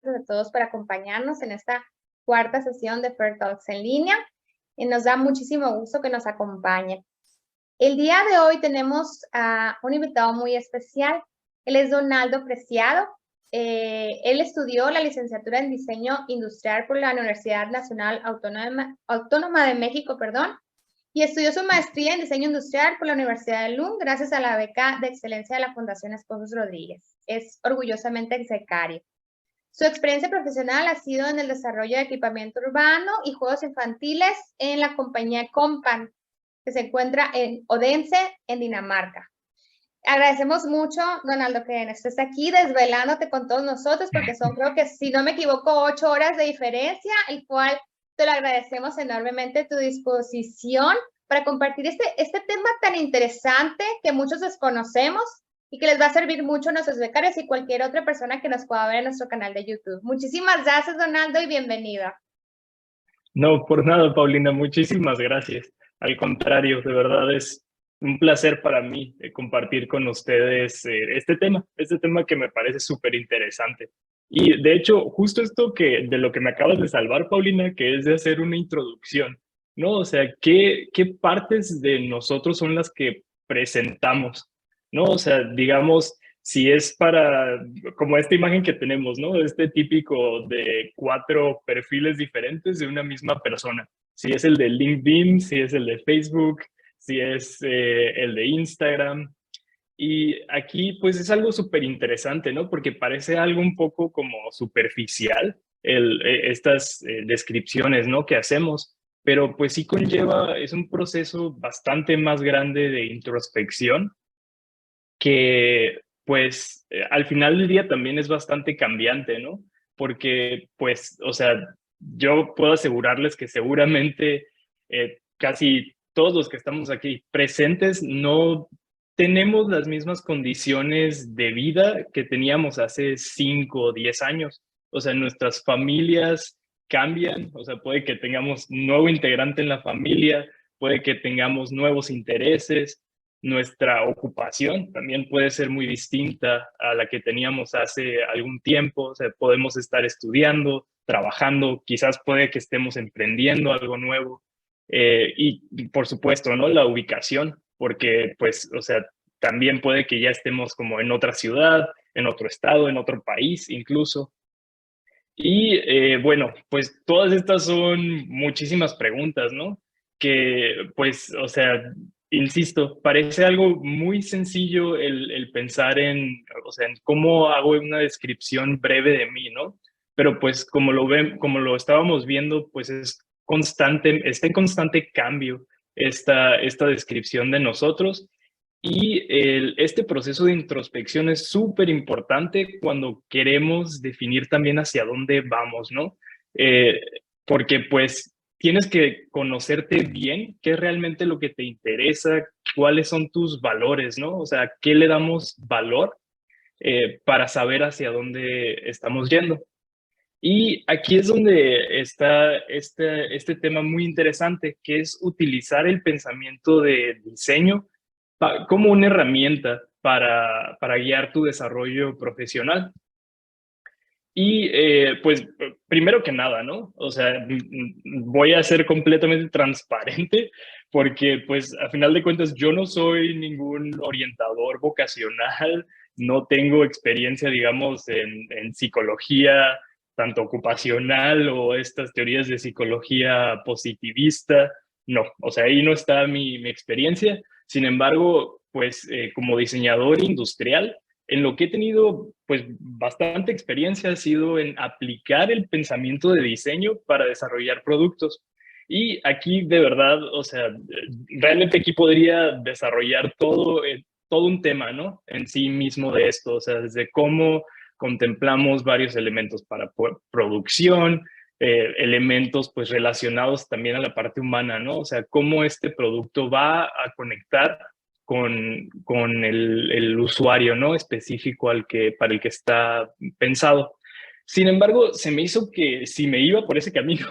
gracias a todos por acompañarnos en esta cuarta sesión de Fair Talks en línea. Y nos da muchísimo gusto que nos acompañen. El día de hoy tenemos a un invitado muy especial. Él es Donaldo Preciado. Él estudió la licenciatura en Diseño Industrial por la Universidad Nacional Autónoma de México, y estudió su maestría en Diseño Industrial por la Universidad de Lund gracias a la beca de excelencia de la Fundación Esposos Rodríguez. Es orgullosamente execario. Su experiencia profesional ha sido en el desarrollo de equipamiento urbano y juegos infantiles en la compañía Compan, que se encuentra en Odense, en Dinamarca. Agradecemos mucho, Donaldo, que estés aquí desvelándote con todos nosotros, porque son, creo que, si no me equivoco, 8 horas de diferencia, el cual te lo agradecemos enormemente tu disposición para compartir este tema tan interesante que muchos desconocemos y que les va a servir mucho a nuestros becarios y cualquier otra persona que nos pueda ver en nuestro canal de YouTube. Muchísimas gracias, Donaldo, y bienvenido. No, por nada, Paulina, muchísimas gracias. Al contrario, de verdad es un placer para mí compartir con ustedes este tema que me parece súper interesante. Y de hecho, justo esto de lo que me acabas de salvar, Paulina, que es de hacer una introducción, ¿no? O sea, ¿qué partes de nosotros son las que presentamos, ¿no? O sea, digamos, si es como esta imagen que tenemos, ¿no? Este típico de 4 perfiles diferentes de una misma persona. Si es el de LinkedIn, si es el de Facebook, si es el de Instagram. Y aquí pues es algo súper interesante, ¿no? Porque parece algo un poco como superficial estas descripciones, ¿no? Que hacemos, pero pues sí es un proceso bastante más grande de introspección que pues al final del día también es bastante cambiante, ¿no? Porque pues, o sea, yo puedo asegurarles que seguramente casi todos los que estamos aquí presentes no tenemos las mismas condiciones de vida que teníamos hace 5 o 10 años. O sea, nuestras familias cambian, o sea, puede que tengamos nuevo integrante en la familia, puede que tengamos nuevos intereses, nuestra ocupación también puede ser muy distinta a la que teníamos hace algún tiempo. O sea, podemos estar estudiando, trabajando, quizás puede que estemos emprendiendo algo nuevo. Y por supuesto, ¿no? La ubicación, porque pues, o sea, también puede que ya estemos como en otra ciudad, en otro estado, en otro país incluso. Y bueno, pues todas estas son muchísimas preguntas, ¿no? Que pues, o sea, insisto, parece algo muy sencillo el pensar o sea, en cómo hago una descripción breve de mí, ¿no? Pero pues como lo estábamos viendo, pues está en constante cambio esta descripción de nosotros. Y este proceso de introspección es súper importante cuando queremos definir también hacia dónde vamos, ¿no? Eh, Porque pues tienes que conocerte bien, qué es realmente lo que te interesa, cuáles son tus valores, ¿no? O sea, ¿qué le damos valor para saber hacia dónde estamos yendo? Y aquí es donde está este tema muy interesante, que es utilizar el pensamiento de diseño como una herramienta para guiar tu desarrollo profesional. Y pues primero que nada, ¿no? O sea, voy a ser completamente transparente porque pues a final de cuentas yo no soy ningún orientador vocacional, no tengo experiencia, digamos, en psicología, tanto ocupacional o estas teorías de psicología positivista. No, o sea, ahí no está mi experiencia. Sin embargo, pues como diseñador industrial, en lo que he tenido pues bastante experiencia ha sido en aplicar el pensamiento de diseño para desarrollar productos. Y aquí de verdad, o sea, realmente aquí podría desarrollar todo un tema, ¿no? En sí mismo de esto, o sea, desde cómo contemplamos varios elementos para producción, elementos pues relacionados también a la parte humana, ¿no? O sea, cómo este producto va a conectar con el usuario, ¿no? Específico para el que está pensado. Sin embargo, se me hizo que si me iba por ese camino,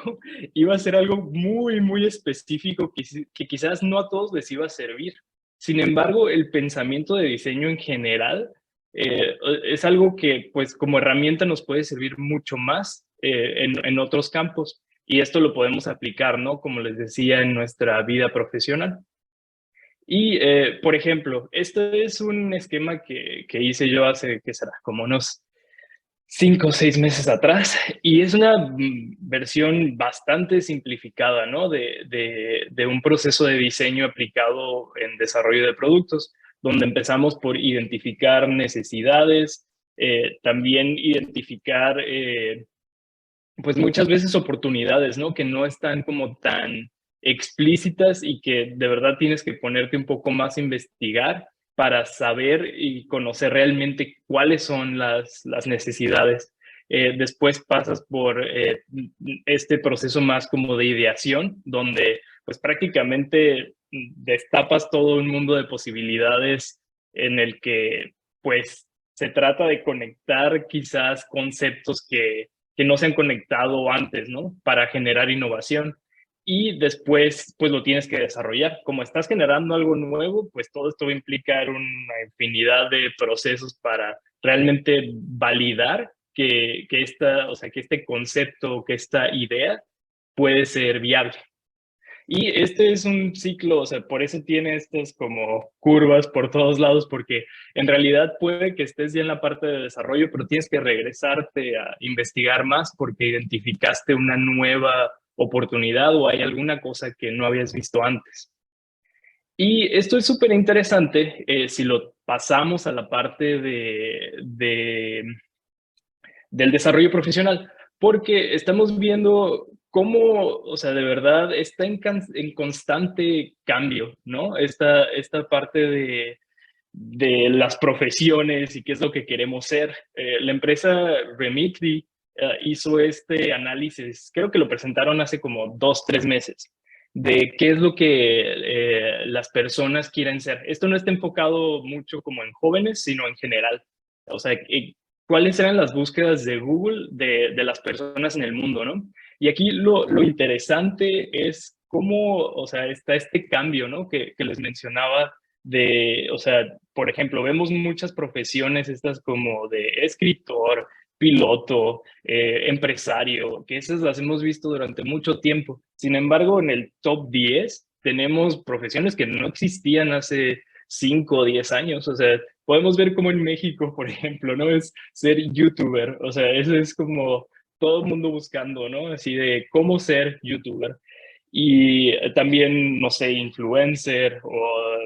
iba a ser algo muy, muy específico que quizás no a todos les iba a servir. Sin embargo, el pensamiento de diseño en general es algo que pues como herramienta nos puede servir mucho más en otros campos. Y esto lo podemos aplicar, ¿no? Como les decía, en nuestra vida profesional. Y, por ejemplo, este es un esquema que hice yo hace, ¿qué será? Como unos 5 o 6 meses atrás, y es una versión bastante simplificada, ¿no? De un proceso de diseño aplicado en desarrollo de productos, donde empezamos por identificar necesidades, también identificar, pues muchas veces oportunidades, ¿no? Que no están como tan explícitas y que de verdad tienes que ponerte un poco más a investigar para saber y conocer realmente cuáles son las necesidades. Después pasas por este proceso más como de ideación, donde pues prácticamente destapas todo un mundo de posibilidades en el que pues se trata de conectar quizás conceptos que no se han conectado antes, ¿no? Para generar innovación. Y después, pues lo tienes que desarrollar. Como estás generando algo nuevo, pues todo esto va a implicar una infinidad de procesos para realmente validar o sea, que este concepto, que esta idea puede ser viable. Y este es un ciclo, o sea, por eso tiene estas como curvas por todos lados, porque en realidad puede que estés ya en la parte de desarrollo, pero tienes que regresarte a investigar más porque identificaste una nueva oportunidad o hay alguna cosa que no habías visto antes. Y esto es súper interesante si lo pasamos a la parte del desarrollo profesional, porque estamos viendo cómo, o sea, de verdad está en constante cambio, ¿no? Esta parte de las profesiones y qué es lo que queremos ser. La empresa Remitly hizo este análisis, creo que lo presentaron hace como 2, 3 meses, de qué es lo que las personas quieren ser. Esto no está enfocado mucho como en jóvenes, sino en general. O sea, cuáles eran las búsquedas de Google de las personas en el mundo, ¿no? Y aquí lo interesante es cómo, o sea, está este cambio, ¿no? Que les mencionaba o sea, por ejemplo, vemos muchas profesiones estas como de escritor, piloto, empresario, que esas las hemos visto durante mucho tiempo. Sin embargo, en el top 10 tenemos profesiones que no existían hace 5 o 10 años. O sea, podemos ver como en México, por ejemplo, ¿no? Es ser youtuber. O sea, eso es como todo el mundo buscando, ¿no? Así de cómo ser youtuber. Y también, no sé, influencer o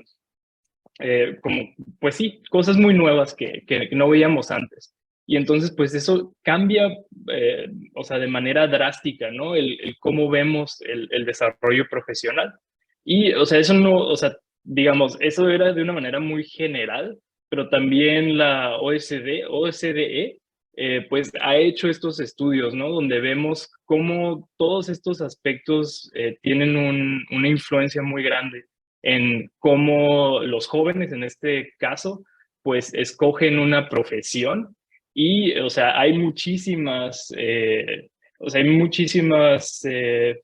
como, pues sí, cosas muy nuevas que no veíamos antes. Y entonces, pues eso cambia, o sea, de manera drástica, ¿no? El cómo vemos el desarrollo profesional. Y, o sea, eso no, o sea, digamos, eso era de una manera muy general, pero también la OSDE, pues ha hecho estos estudios, ¿no? Donde vemos cómo todos estos aspectos tienen una influencia muy grande en cómo los jóvenes, en este caso, pues escogen una profesión y, o sea, hay muchísimas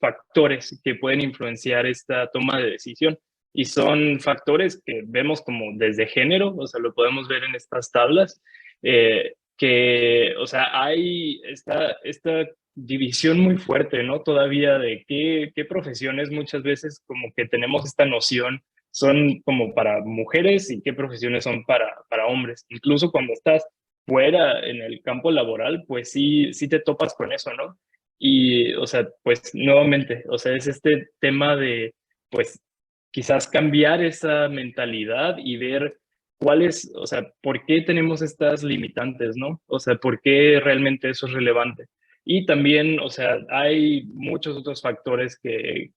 factores que pueden influenciar esta toma de decisión. Y son factores que vemos como desde género, o sea, lo podemos ver en estas tablas, que, o sea, hay esta división muy fuerte, ¿no? Todavía de qué profesiones muchas veces como que tenemos esta noción son como para mujeres y qué profesiones son para hombres. Incluso cuando estás fuera en el campo laboral, pues sí te topas con eso, ¿no? Y, o sea, pues nuevamente, o sea, es este tema de, pues, quizás cambiar esa mentalidad y ver cuáles, o sea, por qué tenemos estas limitantes, ¿no? O sea, por qué realmente eso es relevante. Y también, o sea, hay muchos otros factores que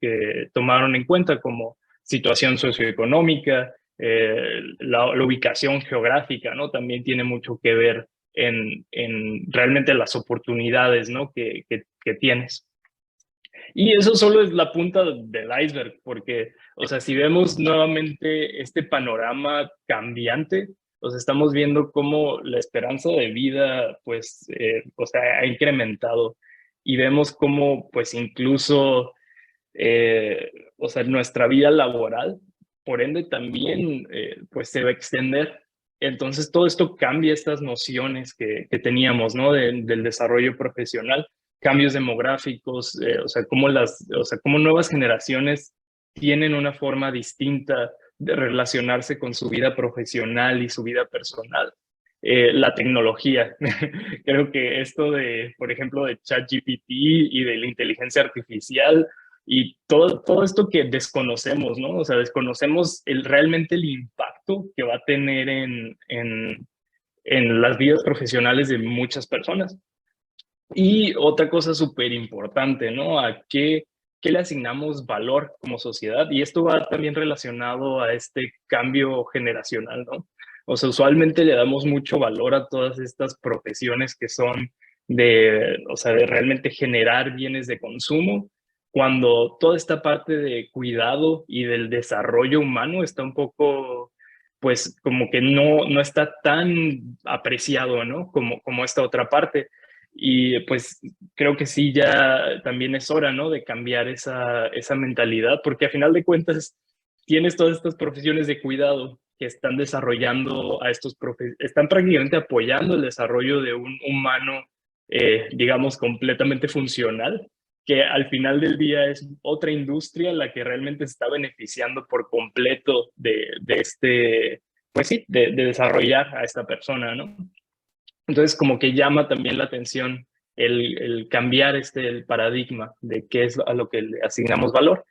tomaron en cuenta, como situación socioeconómica, la ubicación geográfica, ¿no? También tiene mucho que ver en realmente las oportunidades, ¿no? Que tienes. Y eso solo es la punta del iceberg, porque, o sea, si vemos nuevamente este panorama cambiante, o sea, estamos viendo cómo la esperanza de vida, pues, o sea, ha incrementado y vemos cómo, pues, incluso, o sea, nuestra vida laboral, por ende, también, pues, se va a extender. Entonces todo esto cambia estas nociones que teníamos, ¿no? Del desarrollo profesional, cambios demográficos, o sea, cómo nuevas generaciones tienen una forma distinta de relacionarse con su vida profesional y su vida personal. La tecnología. Creo que esto de, por ejemplo, de ChatGPT y de la inteligencia artificial y todo esto que desconocemos, ¿no? O sea, desconocemos realmente el impacto que va a tener en las vidas profesionales de muchas personas. Y otra cosa súper importante, ¿no? ¿A qué le asignamos valor como sociedad? Y esto va también relacionado a este cambio generacional, ¿no? O sea, usualmente le damos mucho valor a todas estas profesiones que son o sea, de realmente generar bienes de consumo, cuando toda esta parte de cuidado y del desarrollo humano está un poco, pues, como que no está tan apreciado, ¿no? Como esta otra parte. Y pues creo que sí, ya también es hora, ¿no? De cambiar esa mentalidad, porque a final de cuentas tienes todas estas profesiones de cuidado que están desarrollando están prácticamente apoyando el desarrollo de un humano, digamos, completamente funcional, que al final del día es otra industria la que realmente se está beneficiando por completo pues sí, de desarrollar a esta persona, ¿no? Entonces, como que llama también la atención el cambiar el paradigma de qué es a lo que le asignamos valor.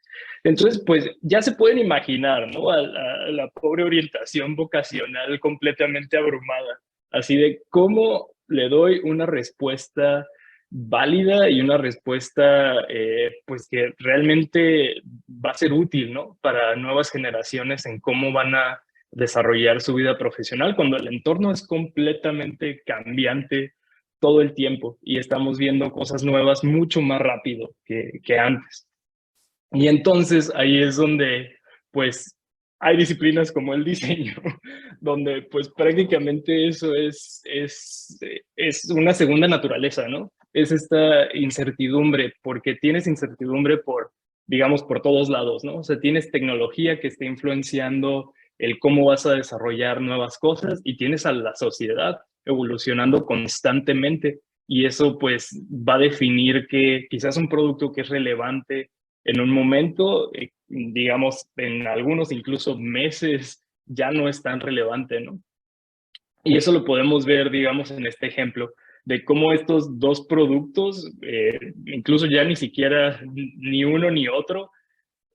Entonces, pues ya se pueden imaginar, ¿no? A la pobre orientación vocacional completamente abrumada, así de cómo le doy una respuesta válida y una respuesta, pues que realmente va a ser útil, ¿no? Para nuevas generaciones en cómo van a desarrollar su vida profesional cuando el entorno es completamente cambiante todo el tiempo y estamos viendo cosas nuevas mucho más rápido que antes. Y entonces ahí es donde, pues, hay disciplinas como el diseño, donde pues prácticamente eso es una segunda naturaleza, ¿no? Es esta incertidumbre, porque tienes incertidumbre digamos, por todos lados, ¿no? O sea, tienes tecnología que está influenciando el cómo vas a desarrollar nuevas cosas y tienes a la sociedad evolucionando constantemente y eso pues va a definir que quizás un producto que es relevante en un momento, digamos, en algunos incluso meses, ya no es tan relevante, ¿no? Y eso lo podemos ver, digamos, en este ejemplo de cómo estos dos productos, incluso ya ni siquiera ni uno ni otro,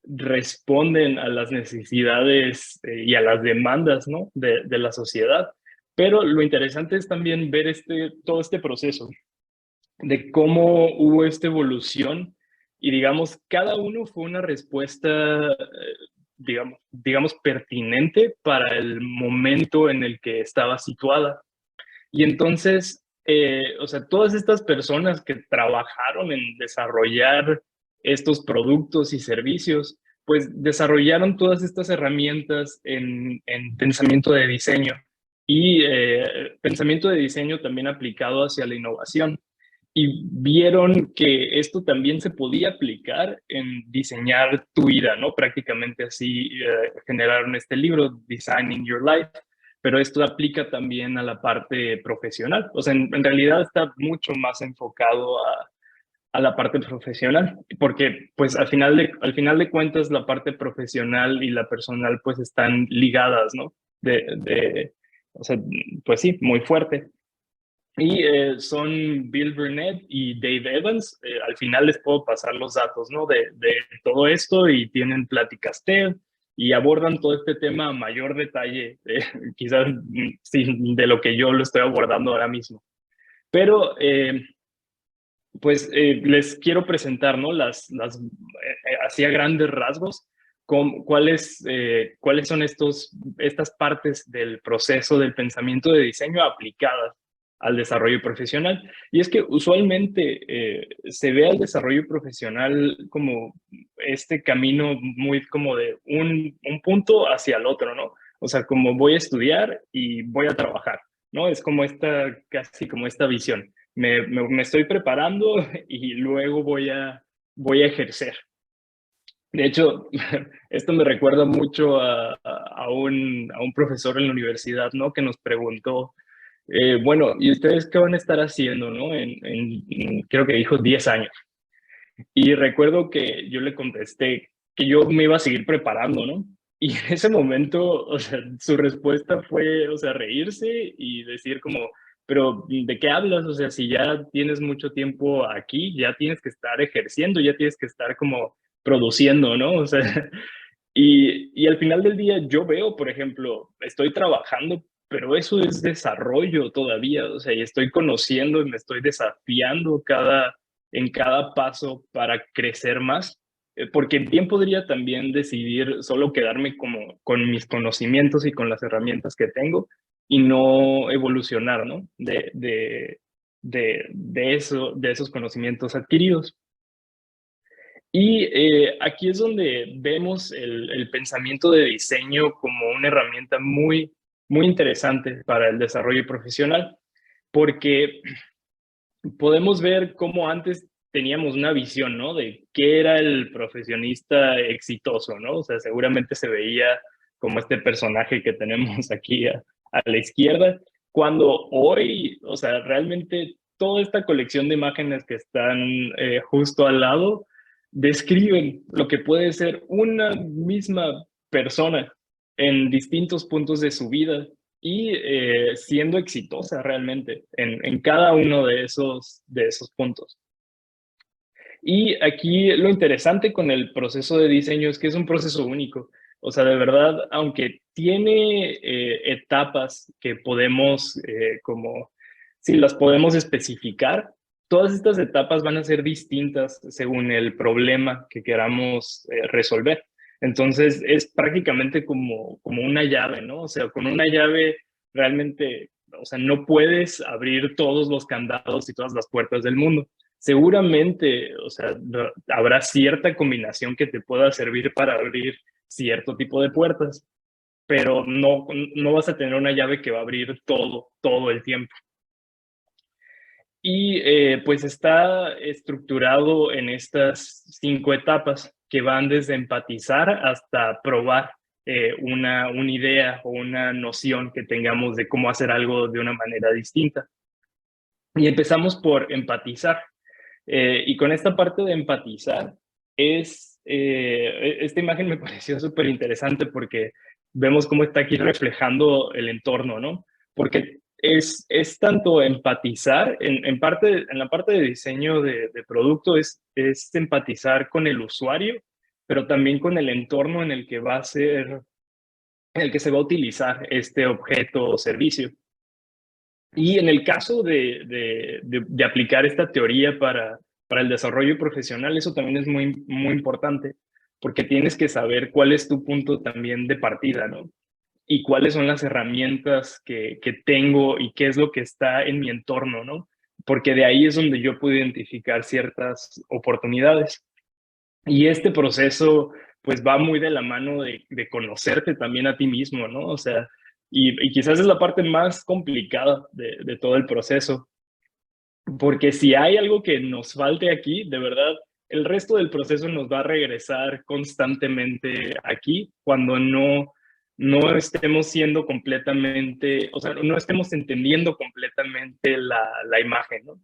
responden a las necesidades y a las demandas, ¿no? de la sociedad. Pero lo interesante es también ver todo este proceso de cómo hubo esta evolución y digamos, cada uno fue una respuesta, digamos, pertinente para el momento en el que estaba situada. Y entonces, o sea, todas estas personas que trabajaron en desarrollar estos productos y servicios, pues desarrollaron todas estas herramientas en pensamiento de diseño y pensamiento de diseño también aplicado hacia la innovación y vieron que esto también se podía aplicar en diseñar tu vida, ¿no? Prácticamente así generaron este libro, Designing Your Life, pero esto aplica también a la parte profesional. O sea, en realidad está mucho más enfocado a la parte profesional, porque pues al final de cuentas la parte profesional y la personal pues están ligadas, ¿no? O sea, pues sí, muy fuerte. Y son Bill Burnett y Dave Evans. Al final les puedo pasar los datos, ¿no? De todo esto y tienen pláticas TED y abordan todo este tema a mayor detalle, quizás sí, de lo que yo lo estoy abordando ahora mismo. Pero pues les quiero presentar, ¿no? Así a grandes rasgos, cuáles son estas partes del proceso del pensamiento de diseño aplicadas al desarrollo profesional. Y es que usualmente se ve al desarrollo profesional como este camino muy como de un punto hacia el otro, ¿no? O sea, como voy a estudiar y voy a trabajar, ¿no? Es como casi como esta visión. Me estoy preparando y luego voy a ejercer. De hecho, esto me recuerda mucho a un profesor en la universidad, ¿no? Que nos preguntó, bueno, ¿y ustedes qué van a estar haciendo, no? Creo que dijo 10 años. Y recuerdo que yo le contesté que yo me iba a seguir preparando, ¿no? Y en ese momento, o sea, su respuesta fue, o sea, reírse y decir como, pero ¿de qué hablas? O sea, si ya tienes mucho tiempo aquí, ya tienes que estar ejerciendo, ya tienes que estar como produciendo, ¿no? O sea, y al final del día yo veo, por ejemplo, estoy trabajando, pero eso es desarrollo todavía, o sea, y estoy conociendo y me estoy desafiando en cada paso para crecer más, porque bien podría también decidir solo quedarme como con mis conocimientos y con las herramientas que tengo y no evolucionar, ¿no? De esos conocimientos adquiridos. Y aquí es donde vemos el pensamiento de diseño como una herramienta muy interesante para el desarrollo profesional, porque podemos ver cómo antes teníamos una visión, ¿no? De qué era el profesionista exitoso, ¿no? O sea, seguramente se veía como este personaje que tenemos aquí a la izquierda, cuando hoy, o sea, realmente toda esta colección de imágenes que están justo al lado describen lo que puede ser una misma persona en distintos puntos de su vida y siendo exitosa realmente en cada uno de esos puntos. Y aquí lo interesante con el proceso de diseño es que es un proceso único. O sea, de verdad, aunque tiene etapas que podemos, como, si las podemos especificar, todas estas etapas van a ser distintas según el problema que queramos resolver. Entonces, es prácticamente como una llave, ¿no? O sea, con una llave realmente, o sea, no puedes abrir todos los candados y todas las puertas del mundo. Seguramente, o sea, habrá cierta combinación que te pueda servir para abrir cierto tipo de puertas, pero no vas a tener una llave que va a abrir todo el tiempo. Y pues está estructurado en estas 5 etapas que van desde empatizar hasta probar una idea o una noción que tengamos de cómo hacer algo de una manera distinta. Y empezamos por empatizar. Y con esta parte de empatizar, esta imagen me pareció súper interesante porque vemos cómo está aquí reflejando el entorno, ¿no? Porque es tanto empatizar, en la parte de diseño de producto es empatizar con el usuario, pero también con el entorno en el que va a ser, en el que se va a utilizar este objeto o servicio. Y en el caso de aplicar esta teoría para el desarrollo profesional, eso también es muy importante, porque tienes que saber cuál es tu punto también de partida, ¿no? Y cuáles son las herramientas que tengo y qué es lo que está en mi entorno, ¿no? Porque de ahí es donde yo puedo identificar ciertas oportunidades. Y este proceso, pues va muy de la mano de conocerte también a ti mismo, ¿no? O sea, y quizás es la parte más complicada de todo el proceso, porque si hay algo que nos falte aquí, de verdad, el resto del proceso nos va a regresar constantemente aquí cuando no estemos siendo completamente, o sea, no estemos entendiendo completamente la imagen, ¿no?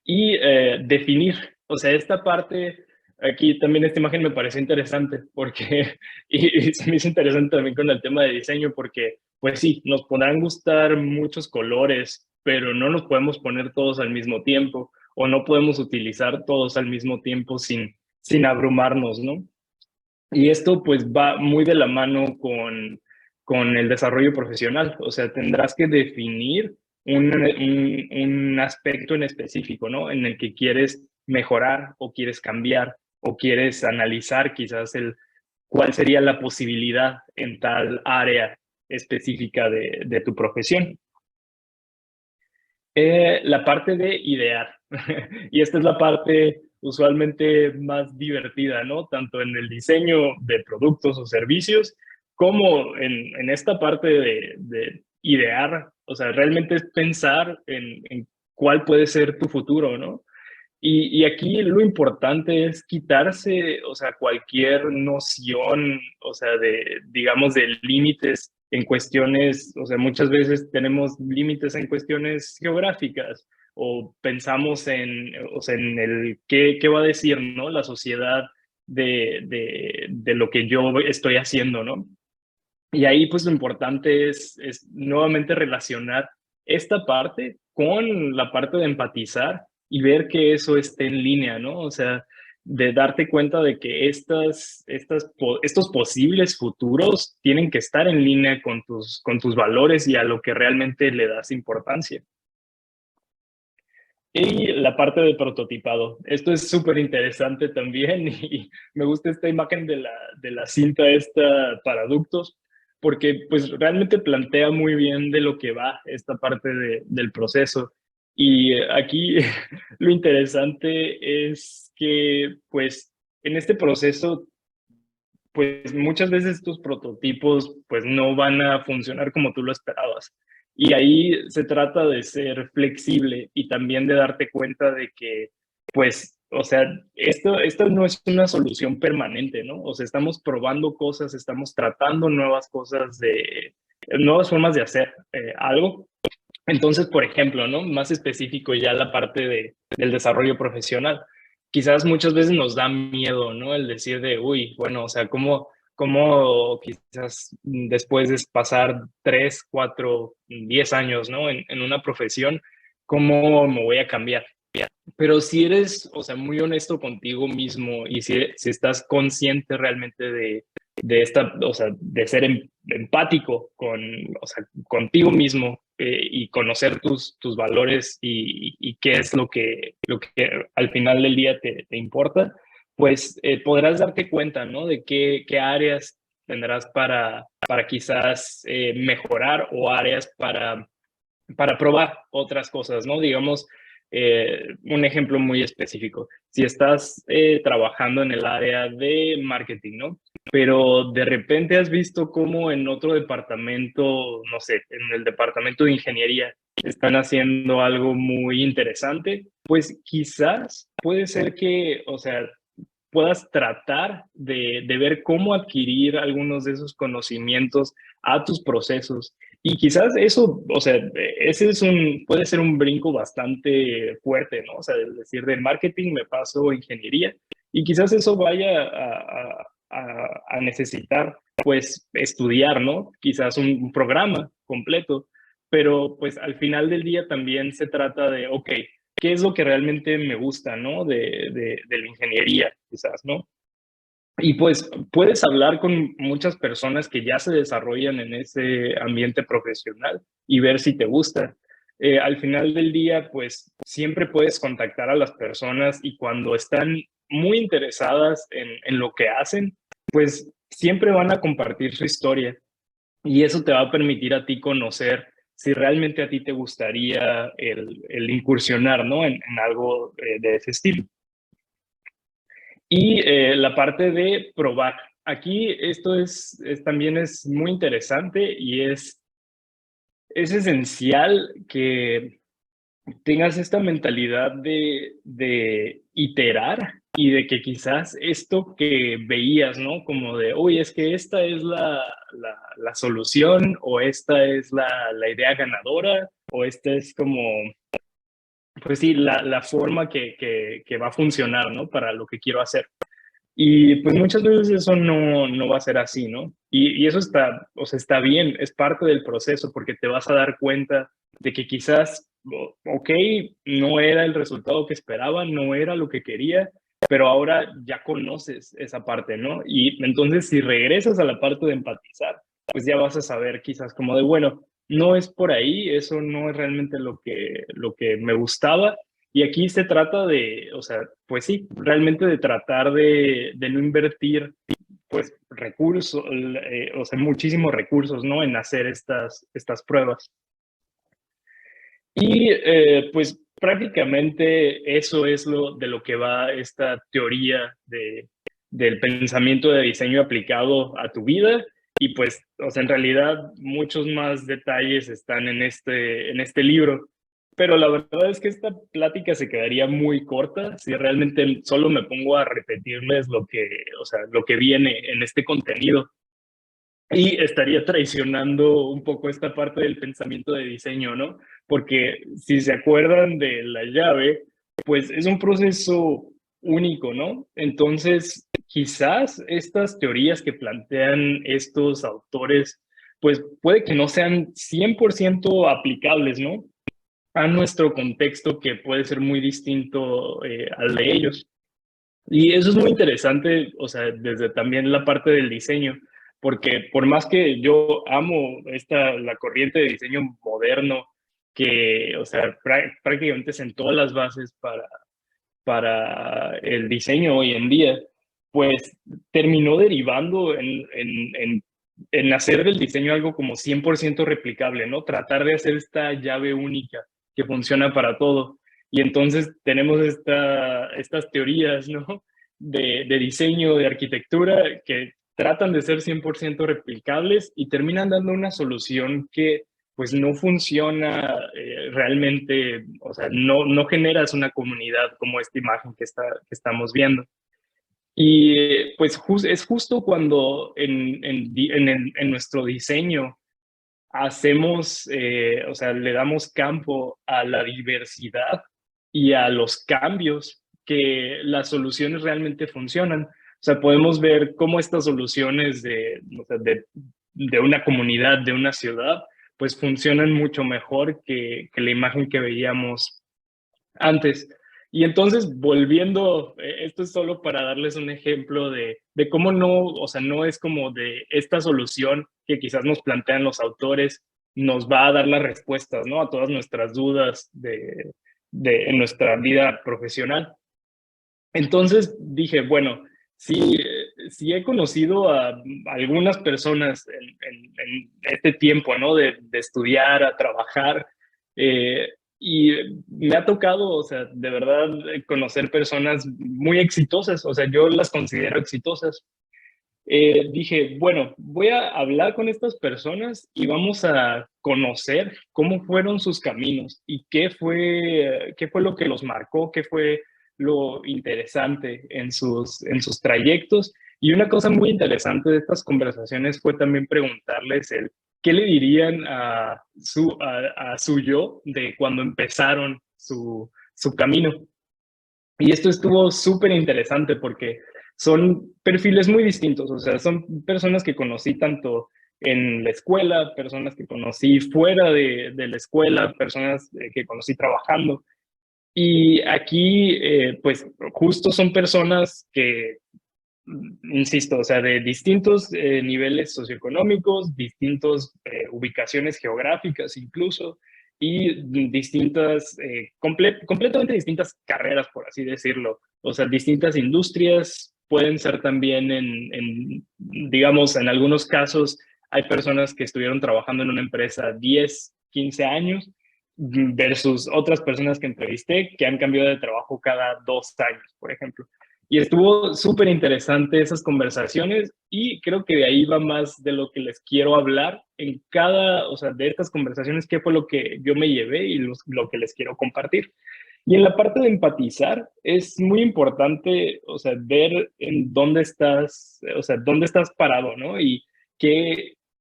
Y definir, o sea, esta parte, aquí también esta imagen me parece interesante porque, y se me hizo interesante también con el tema de diseño porque, pues sí, nos podrán gustar muchos colores, pero no nos podemos poner todos al mismo tiempo o no podemos utilizar todos al mismo tiempo sin abrumarnos, ¿no? Y esto pues va muy de la mano con el desarrollo profesional, o sea, tendrás que definir un aspecto en específico, ¿no? En el que quieres mejorar o quieres cambiar o quieres analizar quizás cuál sería la posibilidad en tal área específica de tu profesión. La parte de idear. Y esta es la parte usualmente más divertida, ¿no? Tanto en el diseño de productos o servicios como en esta parte de idear. O sea, realmente es pensar en cuál puede ser tu futuro, ¿no? Y aquí lo importante es quitarse, o sea, cualquier noción, o sea, digamos, de límites en cuestiones, o sea, muchas veces tenemos límites en cuestiones geográficas o pensamos o sea, en el qué va a decir, ¿no? La sociedad de lo que yo estoy haciendo, ¿no? Y ahí pues lo importante es nuevamente relacionar esta parte con la parte de empatizar y ver que eso esté en línea, ¿no? O sea, de darte cuenta de que estos posibles futuros tienen que estar en línea con tus valores y a lo que realmente le das importancia. Y la parte de prototipado. Esto es súper interesante también y me gusta esta imagen de la cinta esta para ductos porque pues realmente plantea muy bien de lo que va esta parte del proceso. Y aquí lo interesante es que pues en este proceso pues muchas veces estos prototipos pues no van a funcionar como tú lo esperabas. Y ahí se trata de ser flexible y también de darte cuenta de que, pues, o sea, esto no es una solución permanente, ¿no? O sea, estamos probando cosas, estamos tratando nuevas cosas nuevas formas de hacer algo. Entonces, por ejemplo, ¿no? Más específico ya la parte del desarrollo profesional. Quizás muchas veces nos da miedo, ¿no? El decir de, uy, bueno, o sea, cómo quizás después de pasar 3, 4, 10 años, ¿no? En una profesión, ¿cómo me voy a cambiar? Pero si eres, o sea, muy honesto contigo mismo y si estás consciente realmente de esta, o sea, de ser empático o sea, contigo mismo y conocer tus valores y qué es lo que al final del día te importa, pues podrás darte cuenta, ¿no? De qué áreas tendrás para quizás mejorar o áreas para probar otras cosas, ¿no? Digamos, un ejemplo muy específico. Si estás trabajando en el área de marketing, ¿no? Pero de repente has visto cómo en otro departamento, no sé, en el departamento de ingeniería, están haciendo algo muy interesante, pues quizás puede ser que, o sea, puedas tratar de ver cómo adquirir algunos de esos conocimientos a tus procesos. Y quizás eso, o sea, puede ser un brinco bastante fuerte, ¿no? O sea, es decir, de marketing me paso a ingeniería y quizás eso vaya a necesitar, pues, estudiar, ¿no? Quizás un programa completo, pero pues al final del día también se trata de, ok, ¿qué es lo que realmente me gusta, ¿no? De la ingeniería, quizás, ¿no? Y pues puedes hablar con muchas personas que ya se desarrollan en ese ambiente profesional y ver si te gusta. Al final del día, pues siempre puedes contactar a las personas y cuando están muy interesadas en lo que hacen, pues siempre van a compartir su historia y eso te va a permitir a ti conocer si realmente a ti te gustaría el incursionar, ¿no? En algo de ese estilo. Y la parte de probar. Aquí esto también es muy interesante y es esencial que tengas esta mentalidad de iterar y de que quizás esto que veías, ¿no? Como de, uy, es que esta es la solución o esta es la idea ganadora o esta es como, pues sí, la forma que va a funcionar, ¿no? Para lo que quiero hacer. Y pues muchas veces eso no va a ser así, ¿no? Y eso está, o sea, está bien, es parte del proceso porque te vas a dar cuenta de que quizás, ok, no era el resultado que esperaba, no era lo que quería, pero ahora ya conoces esa parte, ¿no? Y entonces si regresas a la parte de empatizar, pues ya vas a saber quizás como de, bueno, no es por ahí, eso no es realmente lo que me gustaba y aquí se trata de, o sea, pues sí, realmente de tratar de no invertir, pues, recursos, o sea, muchísimos recursos, ¿no? En hacer estas pruebas. Y pues prácticamente eso es de lo que va esta teoría del pensamiento de diseño aplicado a tu vida. Y pues, o sea, en realidad muchos más detalles están en este libro. pero la verdad es que esta plática se quedaría muy corta si realmente solo me pongo a repetirles lo que, o sea, lo que viene en este contenido. Y estaría traicionando un poco esta parte del pensamiento de diseño, ¿no? Porque si se acuerdan de la llave, pues es un proceso único, ¿no? Entonces, quizás estas teorías que plantean estos autores, pues puede que no sean 100% aplicables, ¿no? A nuestro contexto que puede ser muy distinto al de ellos. Y eso es muy interesante, o sea, desde también la parte del diseño, porque por más que yo amo la corriente de diseño moderno, que, o sea, prácticamente sentó las bases para el diseño hoy en día, pues terminó derivando en hacer del diseño algo como 100% replicable, ¿no? Tratar de hacer esta llave única que funciona para todo. Y entonces tenemos estas teorías, ¿no? De diseño, de arquitectura, que tratan de ser 100% replicables y terminan dando una solución que pues no funciona realmente, o sea, no generas una comunidad como esta imagen que estamos viendo. Y pues es justo cuando en nuestro diseño hacemos, o sea, le damos campo a la diversidad y a los cambios que las soluciones realmente funcionan. O sea, podemos ver cómo estas soluciones o sea, de una comunidad, de una ciudad, pues funcionan mucho mejor que la imagen que veíamos antes. Y entonces, volviendo, esto es solo para darles un ejemplo de cómo no, o sea, no es como de esta solución que quizás nos plantean los autores, nos va a dar las respuestas, ¿no? A todas nuestras dudas en nuestra vida profesional. Entonces dije, bueno, si he conocido a algunas personas en este tiempo, ¿no? De estudiar, a trabajar, eh, y me ha tocado, o sea, de verdad, conocer personas muy exitosas, o sea, yo las considero exitosas. Dije, bueno, voy a hablar con estas personas y vamos a conocer cómo fueron sus caminos y qué fue lo que los marcó, qué fue lo interesante en sus trayectos. Y una cosa muy interesante de estas conversaciones fue también preguntarles qué le dirían a su yo de cuando empezaron su camino. Y esto estuvo súper interesante porque son perfiles muy distintos, o sea, son personas que conocí tanto en la escuela, personas que conocí fuera de la escuela, personas que conocí trabajando. Y aquí, pues, justo son personas que, insisto, o sea, de distintos niveles socioeconómicos, distintas ubicaciones geográficas incluso, y distintas, completamente distintas carreras, por así decirlo. O sea, distintas industrias pueden ser también digamos, en algunos casos hay personas que estuvieron trabajando en una empresa 10, 15 años versus otras personas que entrevisté que han cambiado de trabajo cada 2 años, por ejemplo. Y estuvo súper interesante esas conversaciones y creo que de ahí va más de lo que les quiero hablar en o sea, de estas conversaciones, qué fue lo que yo me llevé y lo que les quiero compartir. Y en la parte de empatizar es muy importante, o sea, ver en dónde estás, o sea, dónde estás parado, ¿no? Y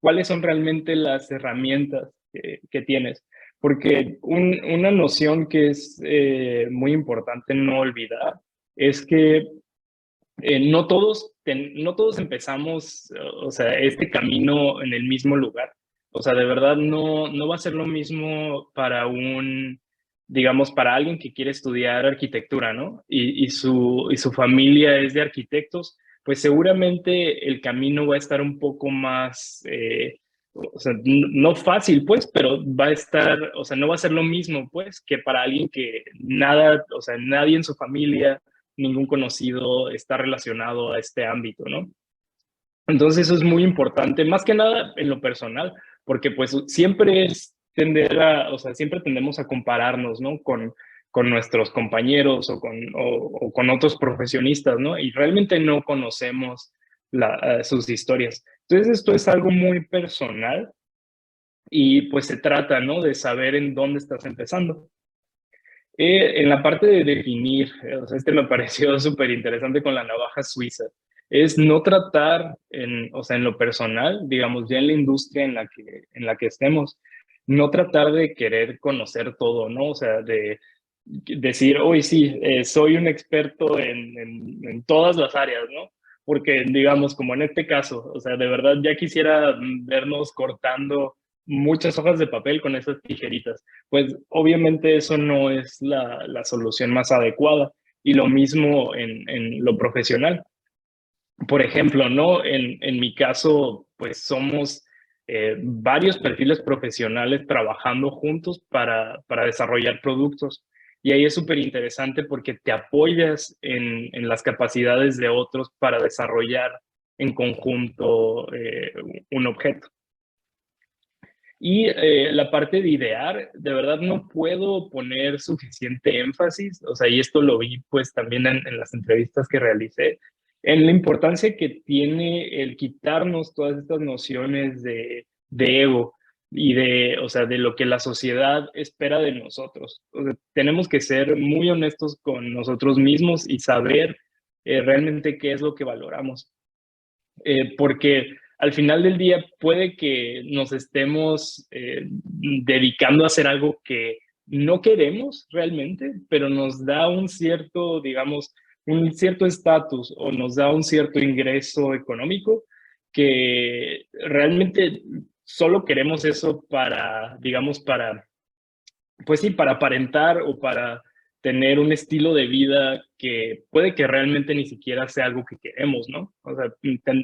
cuáles son realmente las herramientas que tienes. Porque una noción que es muy importante no olvidar es que no todos empezamos, o sea, este camino en el mismo lugar. O sea, de verdad no va a ser lo mismo para digamos, para alguien que quiere estudiar arquitectura, ¿no? Y su familia es de arquitectos, pues seguramente el camino va a estar un poco más, o sea, no fácil, pues, pero va a estar, o sea, no va a ser lo mismo, pues, que para alguien que nada, o sea, nadie en su familia ningún conocido está relacionado a este ámbito, ¿no? Entonces eso es muy importante, más que nada en lo personal, porque pues siempre es o sea, siempre tendemos a compararnos, ¿no? Con nuestros compañeros o con otros profesionistas, ¿no? Y realmente no conocemos sus historias. Entonces esto es algo muy personal y pues se trata, ¿no? De saber en dónde estás empezando. En la parte de definir, o sea, me pareció súper interesante con la navaja suiza, es no tratar o sea, en lo personal, digamos, ya en la industria en la que estemos, no tratar de querer conocer todo, ¿no? O sea, de decir, hoy sí, soy un experto en todas las áreas, ¿no? Porque, digamos, como en este caso, o sea, de verdad ya quisiera vernos cortando muchas hojas de papel con esas tijeritas. Pues obviamente eso no es la solución más adecuada. Y lo mismo en lo profesional. Por ejemplo, ¿no? En mi caso, pues somos varios perfiles profesionales trabajando juntos para desarrollar productos. Y ahí es súper interesante porque te apoyas en las capacidades de otros para desarrollar en conjunto un objeto. Y la parte de idear, de verdad no puedo poner suficiente énfasis, o sea, y esto lo vi pues también en las entrevistas que realicé, en la importancia que tiene el quitarnos todas estas nociones de ego y o sea, de lo que la sociedad espera de nosotros. O sea, tenemos que ser muy honestos con nosotros mismos y saber realmente qué es lo que valoramos. Porque al final del día puede que nos estemos dedicando a hacer algo que no queremos realmente, pero nos da un cierto, digamos, un cierto estatus o nos da un cierto ingreso económico que realmente solo queremos eso para, digamos, pues sí, para aparentar o para tener un estilo de vida que puede que realmente ni siquiera sea algo que queremos, ¿no? O sea,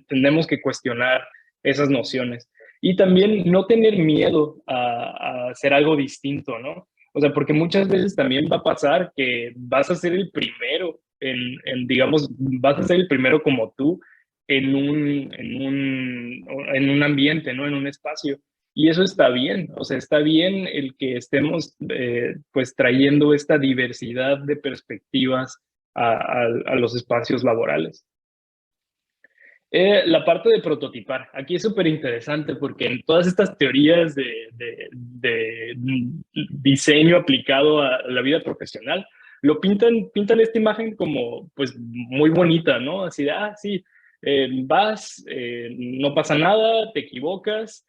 tenemos que cuestionar esas nociones. Y también no tener miedo a hacer algo distinto, ¿no? O sea, porque muchas veces también va a pasar que vas a ser el primero digamos, vas a ser el primero como tú en un ambiente, ¿no? En un espacio. Y eso está bien, o sea, está bien el que estemos pues trayendo esta diversidad de perspectivas a los espacios laborales. La parte de prototipar, aquí es súper interesante porque en todas estas teorías de diseño aplicado a la vida profesional, pintan esta imagen como pues muy bonita, ¿no? Así de, sí, vas, no pasa nada, te equivocas,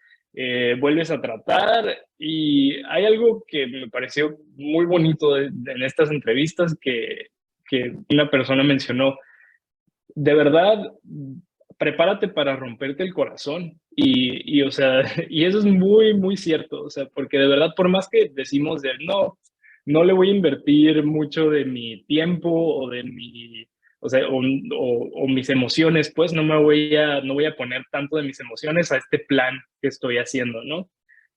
vuelves a tratar y hay algo que me pareció muy bonito en estas entrevistas que una persona mencionó. De verdad, prepárate para romperte el corazón. O sea, y eso es muy, muy cierto. O sea, porque de verdad, por más que decimos de no, no le voy a invertir mucho de mi tiempo o de mi, o sea, o mis emociones, pues no voy a poner tanto de mis emociones a este plan que estoy haciendo, ¿no?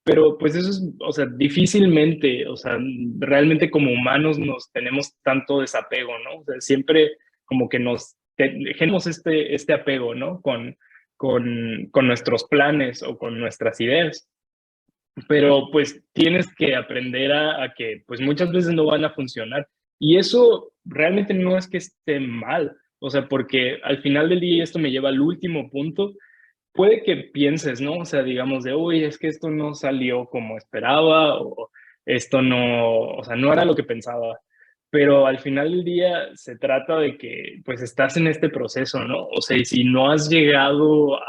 Pero pues eso es, o sea, difícilmente, o sea, realmente como humanos nos tenemos tanto desapego, ¿no? O sea, siempre como que dejemos este apego, ¿no? Con nuestros planes o con nuestras ideas. Pero pues tienes que aprender a que pues muchas veces no van a funcionar. Y eso realmente no es que esté mal, o sea, porque al final del día, y esto me lleva al último punto, puede que pienses, ¿no? O sea, digamos de, uy, es que esto no salió como esperaba o esto no, o sea, no era lo que pensaba. Pero al final del día se trata de que pues estás en este proceso, ¿no? O sea, y si no has llegado a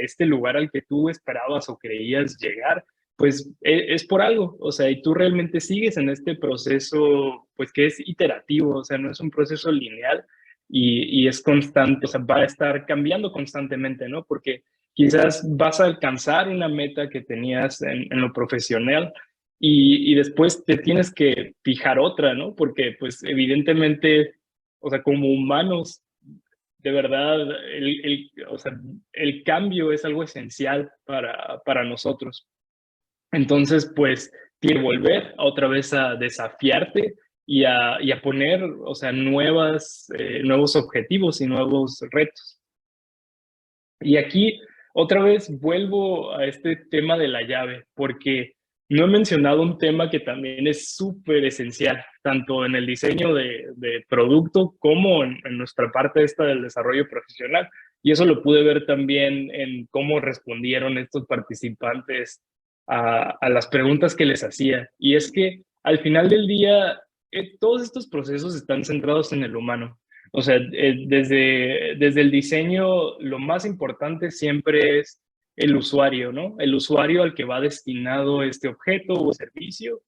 este lugar al que tú esperabas o creías llegar, pues es por algo, o sea, y tú realmente sigues en este proceso, pues que es iterativo, o sea, no es un proceso lineal y es constante, o sea, va a estar cambiando constantemente, ¿no? Porque quizás vas a alcanzar una meta que tenías en lo profesional y después te tienes que fijar otra, ¿no? Porque pues evidentemente, o sea, como humanos, de verdad, o sea, el cambio es algo esencial para nosotros. Entonces, pues, tienes que volver otra vez a desafiarte y a poner, o sea, nuevos objetivos y nuevos retos. Y aquí otra vez vuelvo a este tema de la llave, porque no he mencionado un tema que también es súper esencial, tanto en el diseño de producto como en nuestra parte esta del desarrollo profesional. Y eso lo pude ver también en cómo respondieron estos participantes a las preguntas que les hacía. Y es que al final del día, todos estos procesos están centrados en el humano. O sea, desde el diseño, lo más importante siempre es el usuario, ¿no? El usuario al que va destinado este objeto o servicio.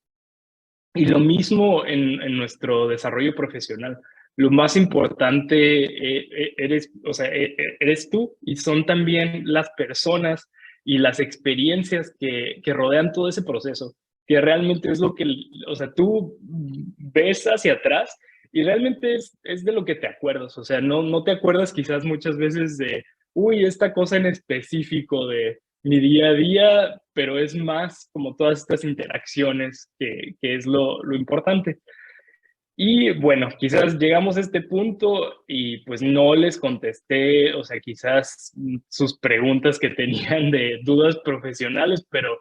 Y lo mismo en nuestro desarrollo profesional. Lo más importante eres, o sea, eres tú, y son también las personas y las experiencias que rodean todo ese proceso, que realmente es lo que, o sea, tú ves hacia atrás y realmente es de lo que te acuerdas. O sea, no te acuerdas quizás muchas veces de, uy, esta cosa en específico de mi día a día, pero es más como todas estas interacciones que es lo importante. Y bueno, quizás llegamos a este punto y pues no les contesté, o sea, quizás sus preguntas que tenían de dudas profesionales, pero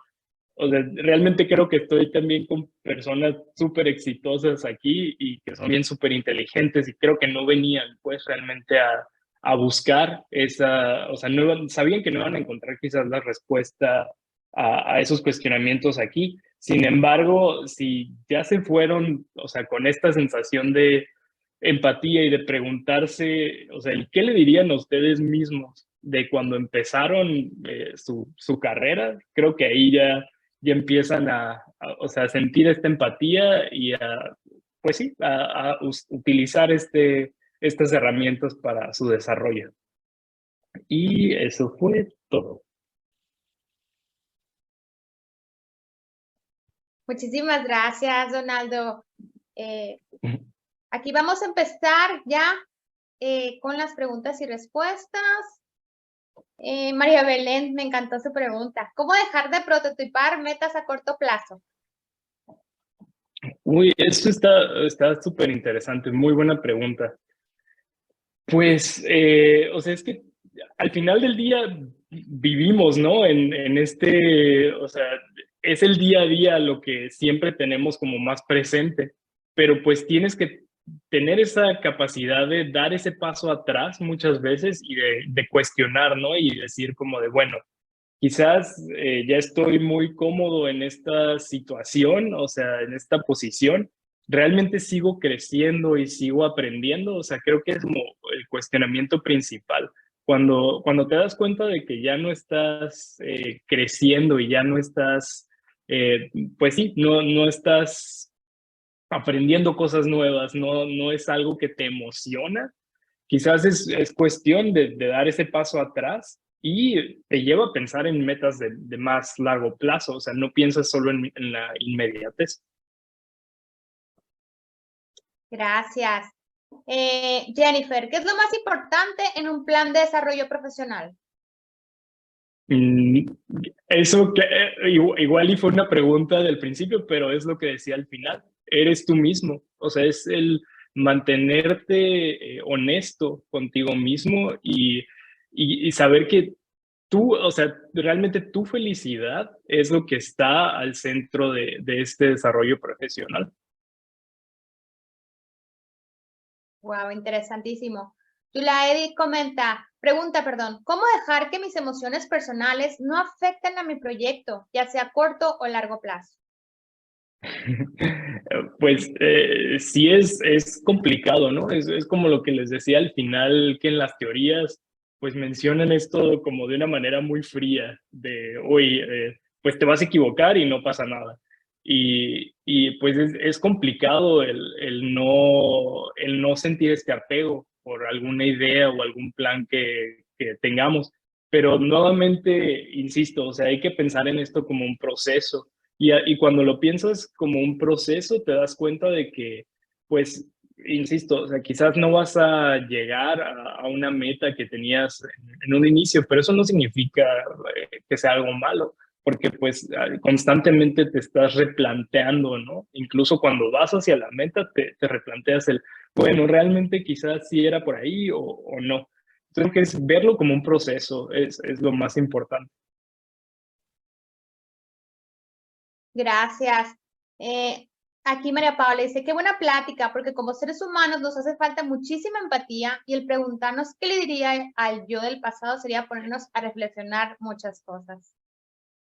o sea, realmente creo que estoy también con personas súper exitosas aquí y que son bien súper inteligentes, y creo que no venían pues realmente a buscar esa, o sea, sabían que no iban a encontrar quizás la respuesta a esos cuestionamientos aquí. Sin embargo, si ya se fueron, o sea, con esta sensación de empatía y de preguntarse, o sea, ¿qué le dirían a ustedes mismos de cuando empezaron su carrera? Creo que ahí ya empiezan o sea, a sentir esta empatía y pues sí, a utilizar estas herramientas para su desarrollo. Y eso fue todo. Muchísimas gracias, Donaldo. Aquí vamos a empezar ya con las preguntas y respuestas. María Belén, me encantó su pregunta. ¿Cómo dejar de prototipar metas a corto plazo? Uy, esto está súper interesante, muy buena pregunta. Pues, o sea, es que al final del día vivimos, ¿no? En o sea, es el día a día lo que siempre tenemos como más presente, pero pues tienes que tener esa capacidad de dar ese paso atrás muchas veces y de cuestionar, ¿no? Y decir como de, bueno, quizás ya estoy muy cómodo en esta situación, o sea, en esta posición. ¿Realmente sigo creciendo y sigo aprendiendo? O sea, creo que es como el cuestionamiento principal. Cuando te das cuenta de que ya no estás creciendo y ya no estás, pues sí, no estás aprendiendo cosas nuevas, no es algo que te emociona. Quizás es cuestión de dar ese paso atrás y te lleva a pensar en metas de más largo plazo. O sea, no piensas solo en la inmediatez. Gracias. Jennifer, ¿qué es lo más importante en un plan de desarrollo profesional? Eso que igual y fue una pregunta del principio, pero es lo que decía al final. Eres tú mismo. O sea, es el mantenerte honesto contigo mismo y saber que tú, o sea, realmente tu felicidad es lo que está al centro de este desarrollo profesional. Wow, interesantísimo. Tula Edith pregunta, ¿cómo dejar que mis emociones personales no afecten a mi proyecto, ya sea corto o largo plazo? Pues sí es complicado, ¿no? Es como lo que les decía al final, que en las teorías pues mencionan esto como de una manera muy fría, de, oye, pues te vas a equivocar y no pasa nada. Y pues es complicado el no sentir este apego por alguna idea o algún plan que tengamos. Pero nuevamente, insisto, o sea, hay que pensar en esto como un proceso. Y cuando lo piensas como un proceso, te das cuenta de que, pues, insisto, o sea, quizás no vas a llegar a una meta que tenías en un inicio, pero eso no significa que sea algo malo, porque pues constantemente te estás replanteando, ¿no? Incluso cuando vas hacia la meta, te replanteas bueno, realmente quizás sí era por ahí o no. Entonces, que es verlo como un proceso, es lo más importante. Gracias. Aquí María Paula dice, qué buena plática, porque como seres humanos nos hace falta muchísima empatía y el preguntarnos qué le diría al yo del pasado sería ponernos a reflexionar muchas cosas.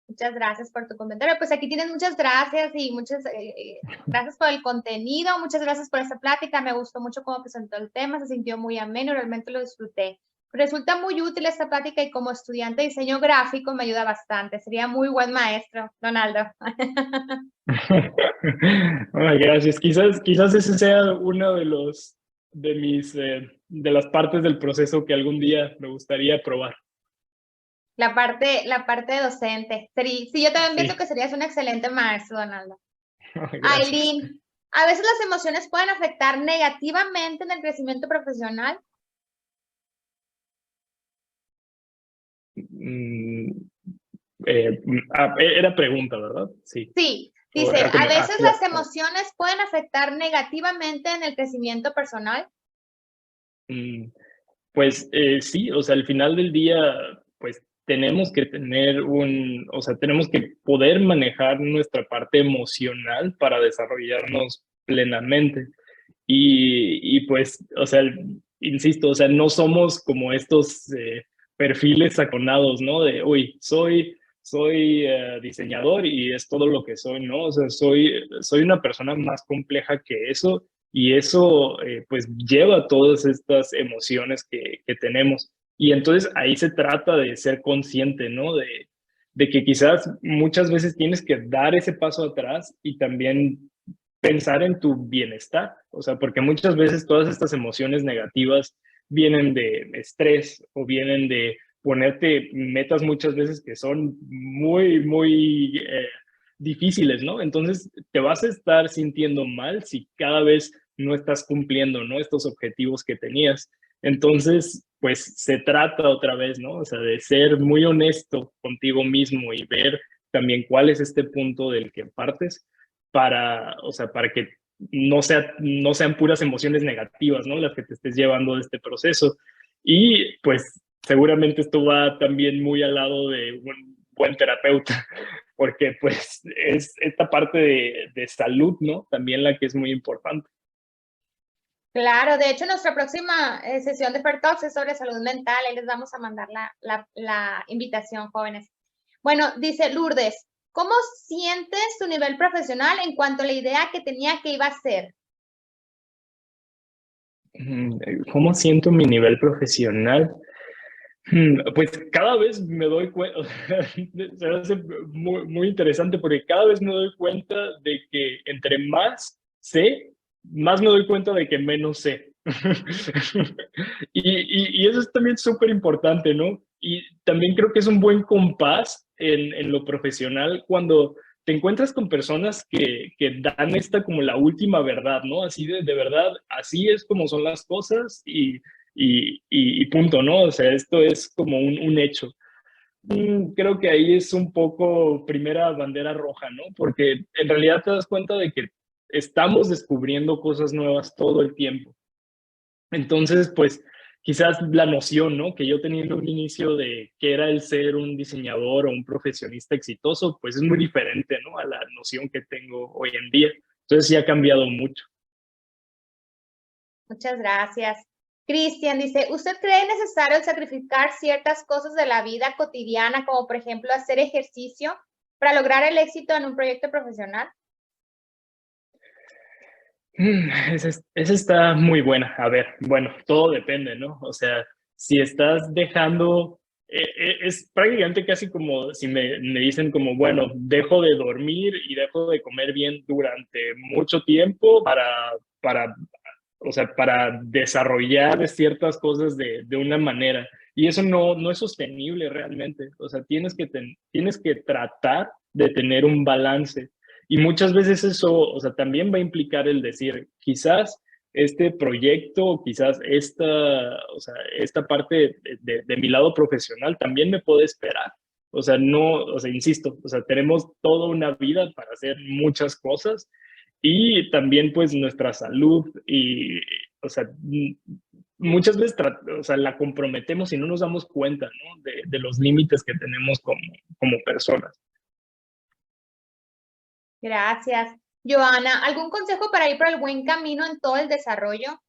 Muchas gracias por tu comentario. Pues aquí tienes muchas gracias y muchas gracias por el contenido, muchas gracias por esta plática. Me gustó mucho cómo presentó el tema, se sintió muy ameno, realmente lo disfruté. Resulta muy útil esta plática y como estudiante de diseño gráfico me ayuda bastante. Sería muy buen maestro, Donaldo. Ay, gracias. Quizás ese sea uno de las partes del proceso que algún día me gustaría probar. La parte docente. Sí, yo también pienso Sí. que serías un excelente maestro, Donaldo. Gracias. Aileen, ¿a veces las emociones pueden afectar negativamente en el crecimiento profesional? Era pregunta, ¿verdad? Sí. Sí, O dice, era ¿a como, veces claro. las emociones pueden afectar negativamente en el crecimiento personal? Pues sí, o sea, al final del día, pues tenemos que tener o sea, tenemos que poder manejar nuestra parte emocional para desarrollarnos plenamente. Y pues, o sea, insisto, o sea, no somos como estos perfiles saconados, ¿no? De, uy, soy diseñador y es todo lo que soy, ¿no? O sea, soy una persona más compleja que eso y eso pues lleva todas estas emociones que tenemos. Y entonces ahí se trata de ser consciente, ¿no? De que quizás muchas veces tienes que dar ese paso atrás y también pensar en tu bienestar, o sea, porque muchas veces todas estas emociones negativas vienen de estrés o vienen de ponerte metas muchas veces que son muy difíciles, ¿no? Entonces te vas a estar sintiendo mal si cada vez no estás cumpliendo, ¿no? Estos objetivos que tenías. Entonces, pues se trata otra vez, ¿no? O sea, de ser muy honesto contigo mismo y ver también cuál es este punto del que partes o sea, para que no sean puras emociones negativas, ¿no? Las que te estés llevando de este proceso. Y pues seguramente esto va también muy al lado de un buen terapeuta, porque pues es esta parte de salud, ¿no? También la que es muy importante. Claro, de hecho, nuestra próxima sesión de Fair Talks es sobre salud mental. Ahí les vamos a mandar la invitación, jóvenes. Bueno, dice Lourdes, ¿cómo sientes tu nivel profesional en cuanto a la idea que tenía que iba a ser? ¿Cómo siento mi nivel profesional? Pues cada vez me doy cuenta, se hace muy interesante porque cada vez me doy cuenta de que entre más sé, más me doy cuenta de que menos sé. Y eso es también súper importante, ¿no? Y también creo que es un buen compás en lo profesional cuando te encuentras con personas que dan esta como la última verdad, ¿no? Así de verdad, así es como son las cosas y punto, ¿no? O sea, esto es como un hecho. Creo que ahí es un poco primera bandera roja, ¿no? Porque en realidad te das cuenta de que estamos descubriendo cosas nuevas todo el tiempo. Entonces, pues quizás la noción, ¿no? Que yo tenía en un inicio de qué era el ser un diseñador o un profesionista exitoso, pues es muy diferente, ¿no? A la noción que tengo hoy en día. Entonces sí ha cambiado mucho. Muchas gracias. Cristian dice, ¿usted cree necesario sacrificar ciertas cosas de la vida cotidiana, como por ejemplo hacer ejercicio, para lograr el éxito en un proyecto profesional? Esa está muy buena. A ver, bueno, todo depende, ¿no? O sea, si estás dejando, es prácticamente casi como si me dicen como, bueno, dejo de dormir y dejo de comer bien durante mucho tiempo para o sea, para desarrollar ciertas cosas de una manera. Y eso no es sostenible realmente. O sea, tienes que tratar de tener un balance. Y muchas veces eso, o sea, también va a implicar el decir, quizás este proyecto, quizás o sea, esta parte de mi lado profesional también me puede esperar. O sea, o sea, insisto, o sea, tenemos toda una vida para hacer muchas cosas y también pues nuestra salud y, o sea, muchas veces o sea, la comprometemos y no nos damos cuenta, ¿no? De los límites que tenemos como personas. Gracias. Joana, ¿algún consejo para ir por el buen camino en todo el desarrollo?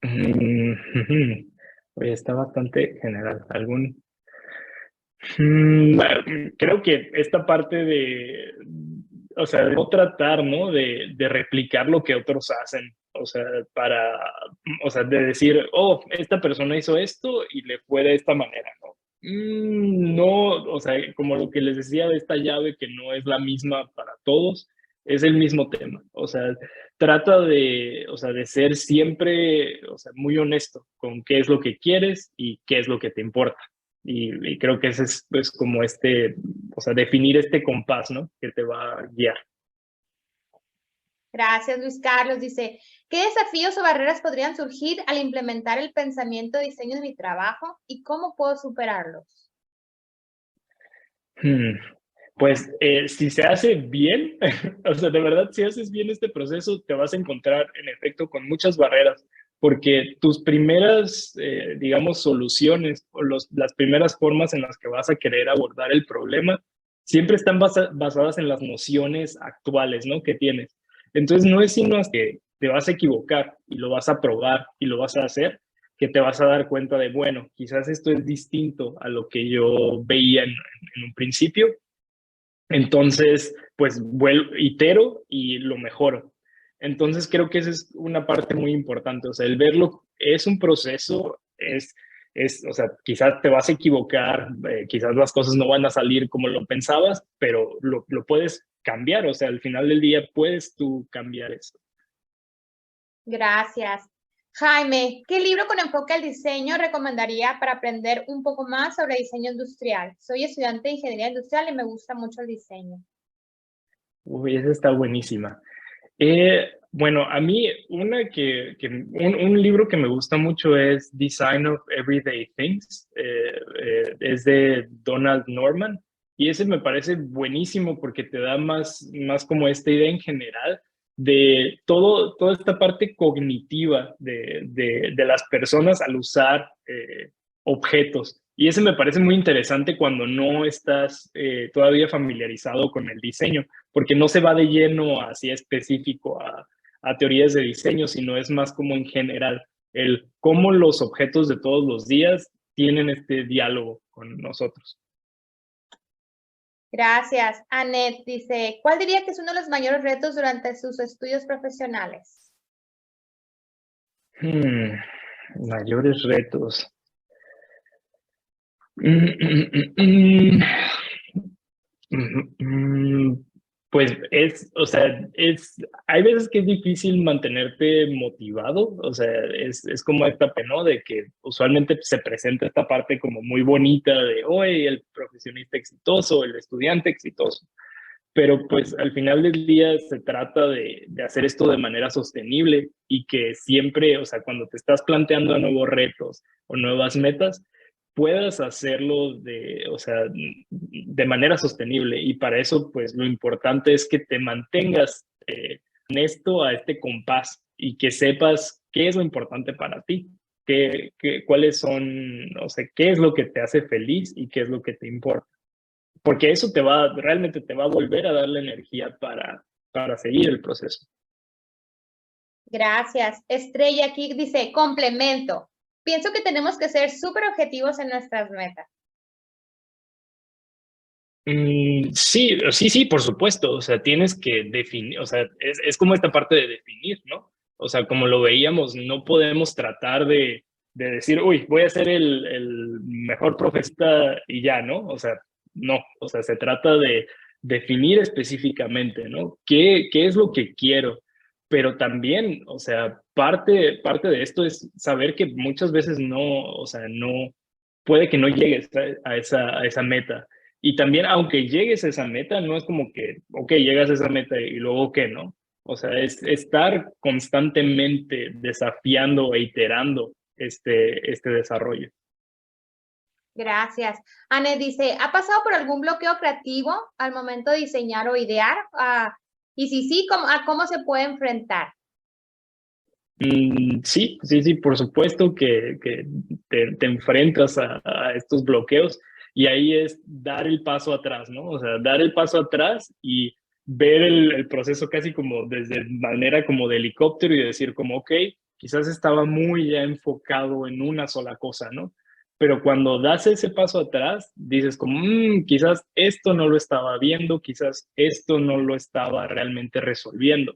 Oye, está bastante general. Bueno, creo que esta parte de, o sea, de no tratar, ¿no? De replicar lo que otros hacen, o sea, para, o sea, de decir, oh, esta persona hizo esto y le fue de esta manera, ¿no? No, o sea, como lo que les decía de esta llave que no es la misma para todos, es el mismo tema, o sea, trata de, o sea, de ser siempre, o sea, muy honesto con qué es lo que quieres y qué es lo que te importa. Y creo que ese es pues, como este, o sea, definir este compás, ¿no? Que te va a guiar. Gracias, Luis Carlos. Dice, ¿qué desafíos o barreras podrían surgir al implementar el pensamiento de diseño en mi trabajo y cómo puedo superarlos? Hmm. Pues si se hace bien, o sea, de verdad, si haces bien este proceso, te vas a encontrar en efecto con muchas barreras, porque tus primeras, digamos, soluciones o las primeras formas en las que vas a querer abordar el problema siempre están basadas en las nociones actuales, ¿no? Que tienes. Entonces, no es sino que te vas a equivocar y lo vas a probar y lo vas a hacer, que te vas a dar cuenta de, bueno, quizás esto es distinto a lo que yo veía en un principio, entonces, pues vuelvo, itero y lo mejoro. Entonces, creo que esa es una parte muy importante. O sea, el verlo es un proceso, o sea, quizás te vas a equivocar, quizás las cosas no van a salir como lo pensabas, pero lo puedes cambiar. O sea, al final del día puedes tú cambiar eso. Gracias. Jaime, ¿qué libro con enfoque al diseño recomendaría para aprender un poco más sobre diseño industrial? Soy estudiante de ingeniería industrial y me gusta mucho el diseño. Uy, esa está buenísima. Bueno, a mí un libro que me gusta mucho es Design of Everyday Things. Es de Donald Norman y ese me parece buenísimo porque te da más como esta idea en general de toda esta parte cognitiva de las personas al usar objetos. Y ese me parece muy interesante cuando no estás todavía familiarizado con el diseño, porque no se va de lleno así específico a teorías de diseño, sino es más como en general, el cómo los objetos de todos los días tienen este diálogo con nosotros. Gracias. Annette dice, ¿cuál diría que es uno de los mayores retos durante sus estudios profesionales? Mayores retos. Mm, mm, mm, Pues o sea, hay veces que es difícil mantenerte motivado, o sea, es como esta pena, ¿no? De que usualmente se presenta esta parte como muy bonita de, hoy el profesionista exitoso, el estudiante exitoso, pero pues al final del día se trata de hacer esto de manera sostenible y que siempre, o sea, cuando te estás planteando nuevos retos o nuevas metas, puedas hacerlo o sea, de manera sostenible. Y para eso, pues lo importante es que te mantengas honesto a este compás y que sepas qué es lo importante para ti, cuáles son, o sea, qué es lo que te hace feliz y qué es lo que te importa, porque eso realmente te va a volver a dar la energía para seguir el proceso. Gracias. Estrella aquí dice, complemento. Pienso que tenemos que ser súper objetivos en nuestras metas. Sí, sí, sí, por supuesto. O sea, tienes que definir, o sea, es como esta parte de definir, ¿no? O sea, como lo veíamos, no podemos tratar de decir, uy, voy a ser el mejor profesor y ya, ¿no? O sea, no, o sea, se trata de definir específicamente, ¿no? ¿Qué es lo que quiero? Pero también, o sea, parte de esto es saber que muchas veces no, o sea, no, puede que no llegues a esa meta. Y también, aunque llegues a esa meta, no es como que, ok, llegas a esa meta y luego qué, ¿no? O sea, es estar constantemente desafiando e iterando este desarrollo. Gracias. Anne dice, ¿ha pasado por algún bloqueo creativo al momento de diseñar o idear? Y si sí, ¿a cómo se puede enfrentar? Sí, sí, sí, por supuesto que te enfrentas a estos bloqueos y ahí es dar el paso atrás, ¿no? O sea, dar el paso atrás y ver el proceso casi como desde manera como de helicóptero y decir como, ok, quizás estaba muy ya enfocado en una sola cosa, ¿no? pero cuando das ese paso atrás, dices como, quizás esto no lo estaba viendo, quizás esto no lo estaba realmente resolviendo.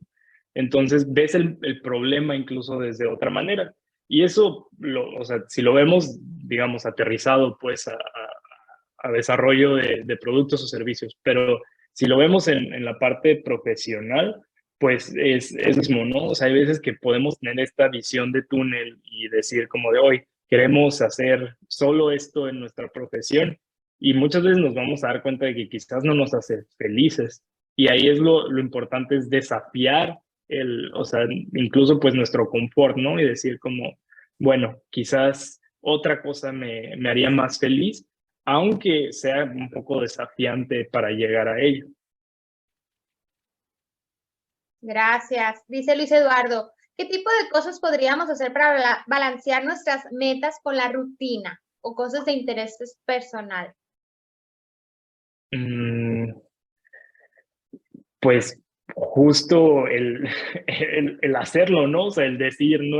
Entonces ves el problema incluso desde otra manera. Y eso, o sea, si lo vemos, digamos, aterrizado pues a desarrollo de productos o servicios, pero si lo vemos en la parte profesional, pues es mismo, ¿no? O sea, hay veces que podemos tener esta visión de túnel y decir como de hoy, queremos hacer solo esto en nuestra profesión y muchas veces nos vamos a dar cuenta de que quizás no nos hace felices. Y ahí es lo importante, es desafiar o sea, incluso pues nuestro confort, ¿no? Y decir como, bueno, quizás otra cosa me haría más feliz, aunque sea un poco desafiante para llegar a ello. Gracias. Dice Luis Eduardo, ¿qué tipo de cosas podríamos hacer para balancear nuestras metas con la rutina o cosas de interés personal? Pues justo el hacerlo, ¿no? O sea, el decir, no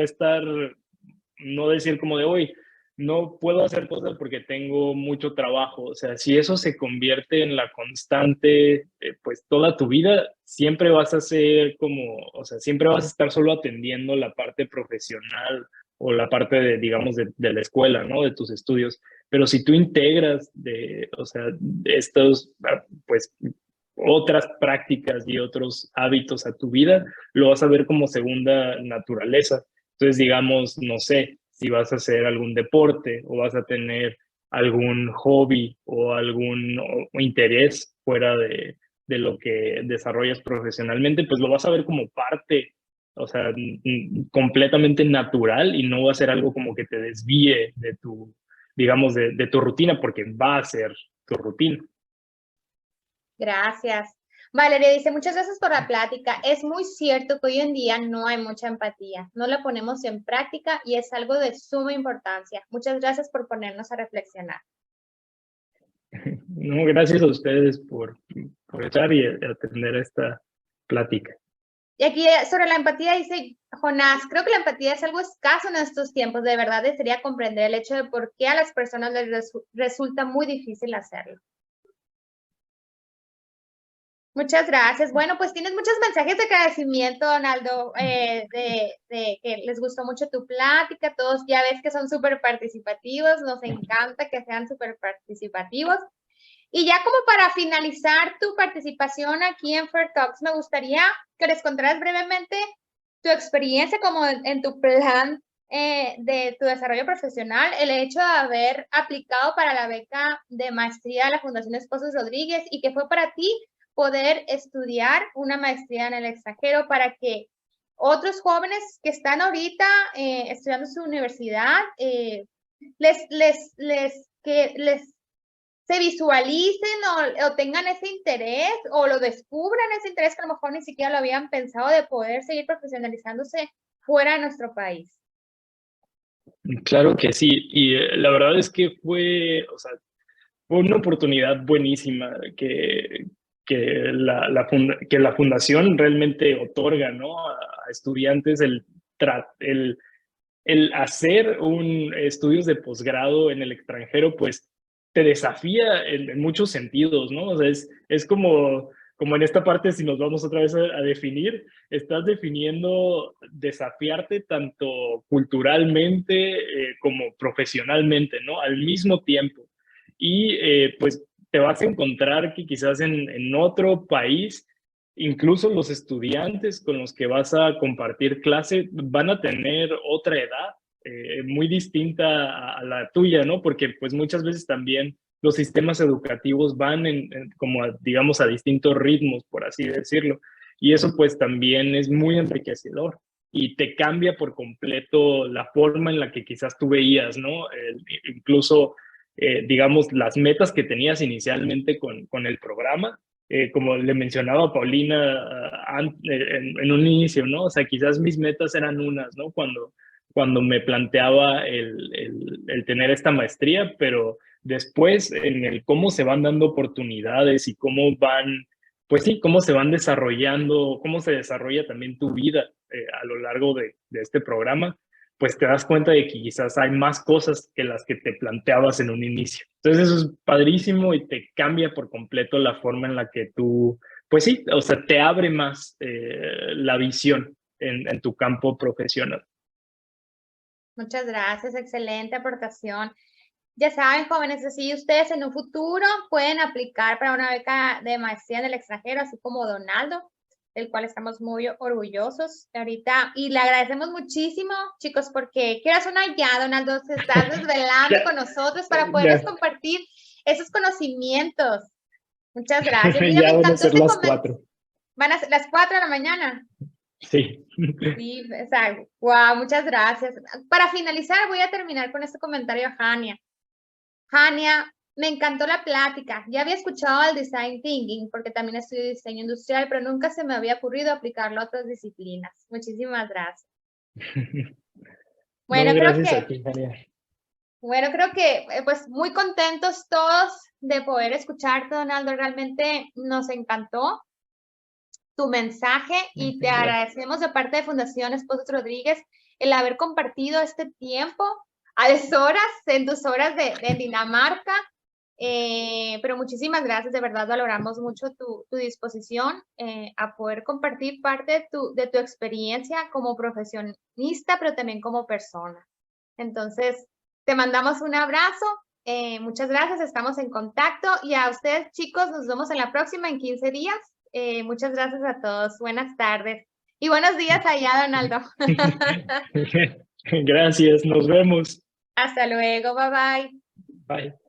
decir como de hoy, no puedo hacer cosas porque tengo mucho trabajo. O sea, si eso se convierte en la constante, pues toda tu vida, siempre vas a ser como, o sea, siempre vas a estar solo atendiendo la parte profesional o la parte de, digamos, de la escuela, ¿no? De tus estudios. Pero si tú integras o sea, estos, pues, otras prácticas y otros hábitos a tu vida, lo vas a ver como segunda naturaleza. Entonces, digamos, no sé, si vas a hacer algún deporte o vas a tener algún hobby o algún interés fuera de lo que desarrollas profesionalmente, pues lo vas a ver como parte, o sea, completamente natural y no va a ser algo como que te desvíe de tu, digamos, de tu rutina, porque va a ser tu rutina. Gracias. Valeria dice, muchas gracias por la plática. Es muy cierto que hoy en día no hay mucha empatía. No la ponemos en práctica y es algo de suma importancia. Muchas gracias por ponernos a reflexionar. No, gracias a ustedes por estar y atender esta plática. Y aquí sobre la empatía dice Jonás, creo que la empatía es algo escaso en estos tiempos. De verdad desearía comprender el hecho de por qué a las personas les resulta muy difícil hacerlo. Muchas gracias. Bueno, pues tienes muchos mensajes de agradecimiento, Donaldo, de que les gustó mucho tu plática. Todos ya ves que son súper participativos. Nos encanta que sean súper participativos. Y ya como para finalizar tu participación aquí en Fair Talks, me gustaría que les contaras brevemente tu experiencia como en tu plan de tu desarrollo profesional, el hecho de haber aplicado para la beca de maestría de la Fundación Esposos Rodríguez y que fue para ti poder estudiar una maestría en el extranjero para que otros jóvenes que están ahorita estudiando su universidad se visualicen o tengan ese interés o lo descubran ese interés que a lo mejor ni siquiera lo habían pensado de poder seguir profesionalizándose fuera de nuestro país. Claro que sí, y la verdad es que o sea, fue una oportunidad buenísima que la fundación realmente otorga, ¿no? A estudiantes el hacer estudios de posgrado en el extranjero, pues te desafía en muchos sentidos, ¿no? O sea, es como en esta parte, si nos vamos otra vez a definir, estás definiendo desafiarte tanto culturalmente como profesionalmente, ¿no? Al mismo tiempo. Y pues te vas a encontrar que quizás en otro país incluso los estudiantes con los que vas a compartir clase van a tener otra edad muy distinta a la tuya, ¿no? Porque pues muchas veces también los sistemas educativos van como digamos a distintos ritmos, por así decirlo. Y eso pues también es muy enriquecedor y te cambia por completo la forma en la que quizás tú veías, ¿no? Incluso, digamos, las metas que tenías inicialmente con el programa, como le mencionaba a Paulina en un inicio, ¿no? O sea, quizás mis metas eran unas, ¿no? Cuando me planteaba el tener esta maestría, pero después en el cómo se van dando oportunidades y cómo van, pues sí, cómo se van desarrollando, cómo se desarrolla también tu vida a lo largo de este programa, pues te das cuenta de que quizás hay más cosas que las que te planteabas en un inicio. Entonces eso es padrísimo y te cambia por completo la forma en la que tú, pues sí, o sea, te abre más la visión en tu campo profesional. Muchas gracias, excelente aportación. Ya saben, jóvenes, así ustedes en un futuro pueden aplicar para una beca de maestría en el extranjero, así como Donaldo, del cual estamos muy orgullosos ahorita. Y le agradecemos muchísimo, chicos, porque quieras una ya, Donaldo, se estás desvelando con nosotros para poderles compartir esos conocimientos. Muchas gracias. Mira, Ya me van a encantó ser este las comentario. 4. Van a ser las 4 de la mañana. Sí. Sí, exacto. Wow, muchas gracias. Para finalizar, voy a terminar con este comentario a Jania. Jania, me encantó la plática. Ya había escuchado el design thinking porque también estudio diseño industrial, pero nunca se me había ocurrido aplicarlo a otras disciplinas. Muchísimas gracias. Bueno, No, creo gracias que, a ti, María. bueno, creo que pues muy contentos todos de poder escucharte, Donaldo. Realmente nos encantó tu mensaje y te agradecemos de parte de Fundación Esposos Rodríguez el haber compartido este tiempo a deshoras, en tus horas de Dinamarca. Pero muchísimas gracias, de verdad valoramos mucho tu disposición a poder compartir parte de tu experiencia como profesionista, pero también como persona. Entonces, te mandamos un abrazo, muchas gracias, estamos en contacto y a ustedes, chicos, nos vemos en la próxima en 15 días. Muchas gracias a todos, buenas tardes y buenos días allá, Donaldo. Gracias, nos vemos. Hasta luego, bye bye. Bye.